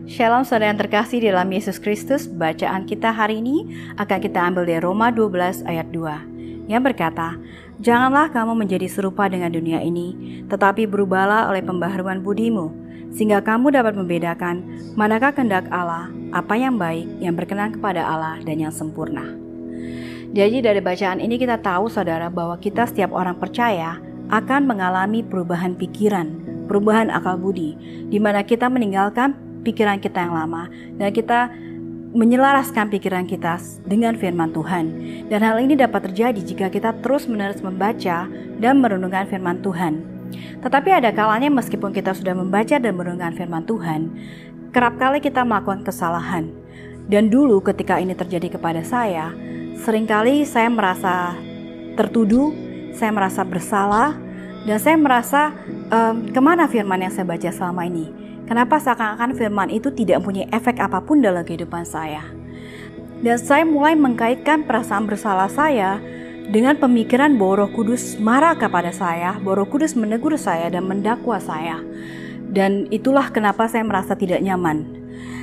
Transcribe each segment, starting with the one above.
Shalom saudara yang terkasih di dalam Yesus Kristus. Bacaan kita hari ini akan kita ambil dari Roma 12 ayat 2 yang berkata, "Janganlah kamu menjadi serupa dengan dunia ini, tetapi berubahlah oleh pembaharuan budimu, sehingga kamu dapat membedakan manakah kehendak Allah, apa yang baik, yang berkenan kepada Allah, dan yang sempurna." Jadi dari bacaan ini kita tahu saudara bahwa kita setiap orang percaya akan mengalami perubahan pikiran, perubahan akal budi, di mana kita meninggalkan pikiran kita yang lama dan kita menyelaraskan pikiran kita dengan firman Tuhan. Dan hal ini dapat terjadi jika kita terus-menerus membaca dan merenungkan firman Tuhan. Tetapi ada kalanya meskipun kita sudah membaca dan merenungkan firman Tuhan, kerap kali kita melakukan kesalahan. Dan dulu ketika ini terjadi kepada saya, seringkali saya merasa tertuduh, saya merasa bersalah, dan saya merasa kemana firman yang saya baca selama ini? Kenapa seakan-akan firman itu tidak mempunyai efek apapun dalam kehidupan saya? Dan saya mulai mengkaitkan perasaan bersalah saya dengan pemikiran bahwa Roh Kudus marah kepada saya, bahwa Roh Kudus menegur saya dan mendakwa saya. Dan itulah kenapa saya merasa tidak nyaman.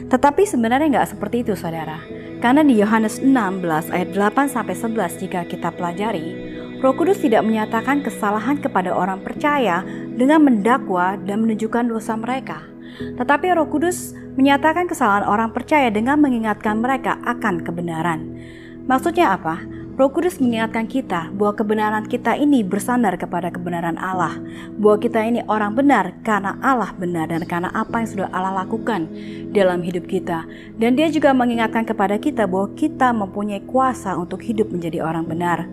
Tetapi sebenarnya nggak seperti itu saudara. Karena di Yohanes 16 ayat 8-11 jika kita pelajari, Roh Kudus tidak menyatakan kesalahan kepada orang percaya dengan mendakwa dan menunjukkan dosa mereka. Tetapi Roh Kudus menyatakan kesalahan orang percaya dengan mengingatkan mereka akan kebenaran. Maksudnya apa? Roh Kudus mengingatkan kita bahwa kebenaran kita ini bersandar kepada kebenaran Allah, bahwa kita ini orang benar karena Allah benar dan karena apa yang sudah Allah lakukan dalam hidup kita. Dan Dia juga mengingatkan kepada kita bahwa kita mempunyai kuasa untuk hidup menjadi orang benar.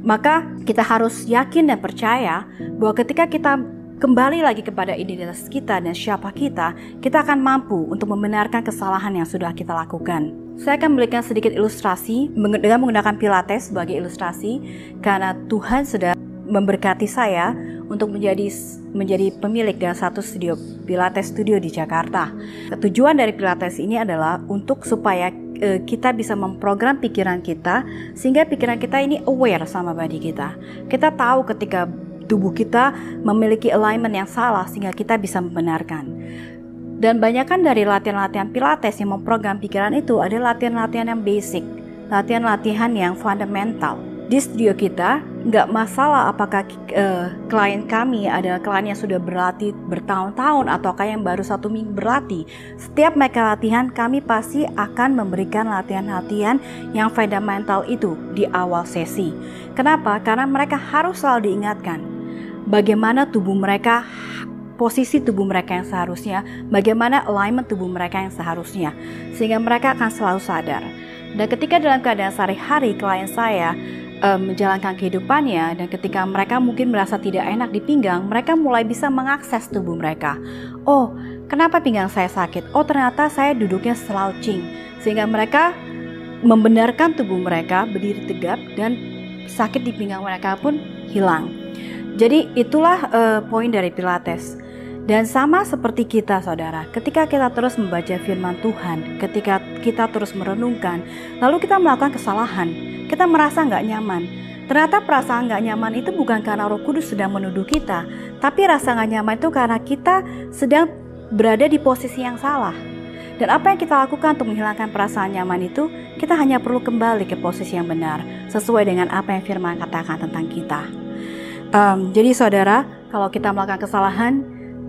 Maka kita harus yakin dan percaya bahwa ketika kita kembali lagi kepada identitas kita dan siapa kita akan mampu untuk membenarkan kesalahan yang sudah kita lakukan. Saya akan memberikan sedikit ilustrasi dengan menggunakan Pilates sebagai ilustrasi, karena Tuhan sudah memberkati saya untuk menjadi pemilik dari satu studio Pilates studio di Jakarta. Tujuan dari Pilates ini adalah untuk supaya kita bisa memprogram pikiran kita sehingga pikiran kita ini aware sama body kita. Kita tahu ketika tubuh kita memiliki alignment yang salah sehingga kita bisa membenarkan. Dan banyakkan dari latihan-latihan Pilates yang memprogram pikiran itu adalah latihan-latihan yang basic, latihan-latihan yang fundamental. Di studio kita nggak masalah apakah klien kami adalah klien yang sudah berlatih bertahun-tahun ataukah yang baru 1 minggu berlatih. Setiap mereka latihan, kami pasti akan memberikan latihan-latihan yang fundamental itu di awal sesi. Kenapa? Karena mereka harus selalu diingatkan bagaimana tubuh mereka, posisi tubuh mereka yang seharusnya, bagaimana alignment tubuh mereka yang seharusnya, sehingga mereka akan selalu sadar. Dan ketika dalam keadaan sehari-hari klien saya menjalankan kehidupannya, dan ketika mereka mungkin merasa tidak enak di pinggang, mereka mulai bisa mengakses tubuh mereka. Oh, kenapa pinggang saya sakit? Oh, ternyata saya duduknya slouching, sehingga mereka membenarkan tubuh mereka berdiri tegap dan sakit di pinggang mereka pun hilang. Jadi itulah poin dari Pilates. Dan sama seperti kita saudara, ketika kita terus membaca firman Tuhan, ketika kita terus merenungkan, lalu kita melakukan kesalahan, kita merasa nggak nyaman. Ternyata perasaan nggak nyaman itu bukan karena Roh Kudus sedang menuduh kita, tapi rasa nggak nyaman itu karena kita sedang berada di posisi yang salah. Dan apa yang kita lakukan untuk menghilangkan perasaan nyaman itu, kita hanya perlu kembali ke posisi yang benar, sesuai dengan apa yang firman katakan tentang kita. Jadi saudara, kalau kita melakukan kesalahan,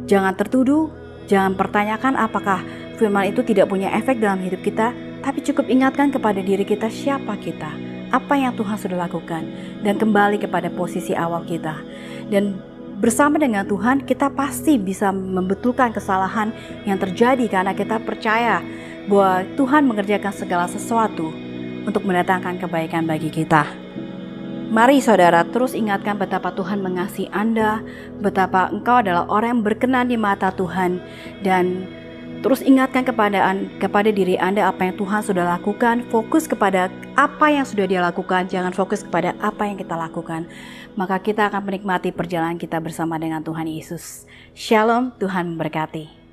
jangan tertuduh, jangan pertanyakan apakah firman itu tidak punya efek dalam hidup kita, tapi cukup ingatkan kepada diri kita siapa kita, apa yang Tuhan sudah lakukan, dan kembali kepada posisi awal kita. Dan bersama dengan Tuhan, kita pasti bisa membetulkan kesalahan yang terjadi karena kita percaya bahwa Tuhan mengerjakan segala sesuatu untuk mendatangkan kebaikan bagi kita. Mari saudara terus ingatkan betapa Tuhan mengasihi Anda, betapa engkau adalah orang yang berkenan di mata Tuhan, dan terus ingatkan kepada diri Anda apa yang Tuhan sudah lakukan. Fokus kepada apa yang sudah Dia lakukan, jangan fokus kepada apa yang kita lakukan. Maka kita akan menikmati perjalanan kita bersama dengan Tuhan Yesus. Shalom, Tuhan memberkati.